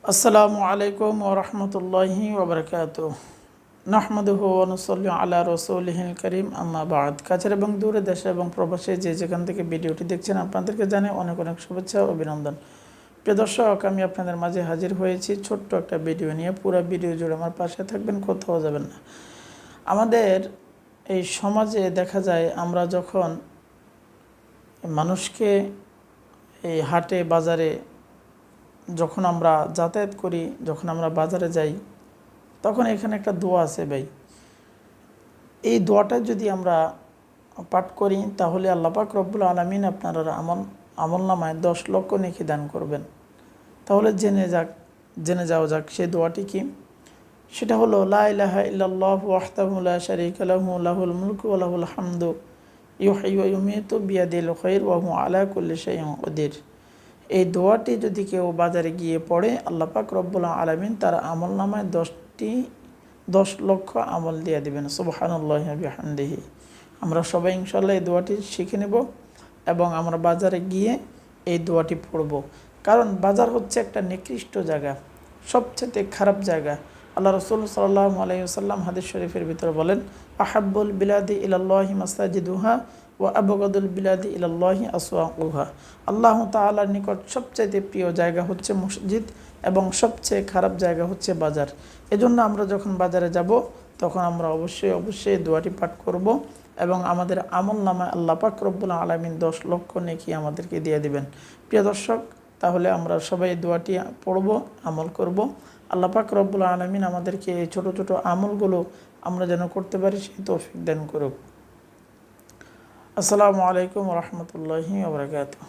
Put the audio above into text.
আসসালামু আলাইকুম ওয়া রাহমাতুল্লাহি ওয়া বারাকাতুহু। নাহমাদুহু ওয়া নুসাল্লি আলা রাসূলিহিল কারীম, আম্মা বা'দ। কাছের এবং দূরে, দেশে এবং প্রবাসে যে যেখান থেকে ভিডিওটি দেখছেন, আপনাদেরকে জানাই অনেক অনেক শুভেচ্ছা ও অভিনন্দন। প্রিয় দর্শক, আমি আপনাদের মাঝে হাজির হয়েছি ছোট্ট একটা ভিডিও নিয়ে। পুরো ভিডিও জুড়ে আমার পাশে থাকবেন, কোথাও যাবেন না। আমাদের এই সমাজে দেখা যায়, আমরা যখন মানুষকে এই হাটে বাজারে যখন আমরা যাতায়াত করি, যখন আমরা বাজারে যাই, তখন এখানে একটা দোয়া আছে ভাই। এই দোয়াটা যদি আমরা পাঠ করি, তাহলে আল্লাহ পাক রব্বুল আলামিন আপনার আমল নামায় 10 লক্ষ নেকি দান করবেন। তাহলে জেনে যাওয়া যাক সেই দোয়াটি কি। সেটা হলো, লা ইলাহা ইল্লাল্লাহু ওয়াহদাহু লা শারীকা লাহু লাহুল মুলকু ওয়া লাহুল হামদু ইউহয়ি ওয়া ইউমীতু বিয়াদিল খায়র ওয়া হুয়া আলা কুল্লি শাইইন কাদির। এই দোয়াটি যদি কেউ বাজারে গিয়ে পড়ে, আল্লাহ পাক রব্বুল আলামিন তার আমল নামায় 10 লক্ষ আমল দিয়ে দেবেন। সুবহানাল্লাহি ওয়া বিহামদিহি। আমরা সবাই ইনশাআল্লাহ এই দোয়াটি শিখে নেব এবং আমরা বাজারে গিয়ে এই দোয়াটি পড়ব। কারণ বাজার হচ্ছে একটা নিকৃষ্ট জায়গা, সবচেয়ে খারাপ জায়গা। আল্লাহ রাসূল সাল্লাল্লাহু আলাইহি ওয়াসাল্লাম হাদিস শরীফের ভিতরে বলেন, আহাব্বুল বিলাদি ইলাল্লাহি মাসাজিদুহা ওয়া আবগাদুল বিলাদি ইলাল্লাহি আসওয়াকুহা। আল্লাহ তাআলার নিকট সবচেয়ে প্রিয় জায়গা হচ্ছে মসজিদ এবং সবচেয়ে খারাপ জায়গা হচ্ছে বাজার। এজন্য আমরা যখন বাজারে যাব, তখন আমরা অবশ্যই দোয়াটি পাঠ করব এবং আমাদের আমল নামায় আল্লাহ পাক রব্বুল আলামিন 10 লক্ষ নেকি আমাদেরকে দিয়ে দিবেন। প্রিয় দর্শক, তাহলে আমরা সবাই দোয়াটি পড়ব, আমল করব। আল্লাহ পাক রব্বুল আলামিন আমাদেরকে এই ছোট ছোট আমলগুলো আমরা যেন করতে পারি, সেই তৌফিক দান করুক। আসসালামু আলাইকুম ওয়া রাহমাতুল্লাহি ওয়া বারাকাতুহু।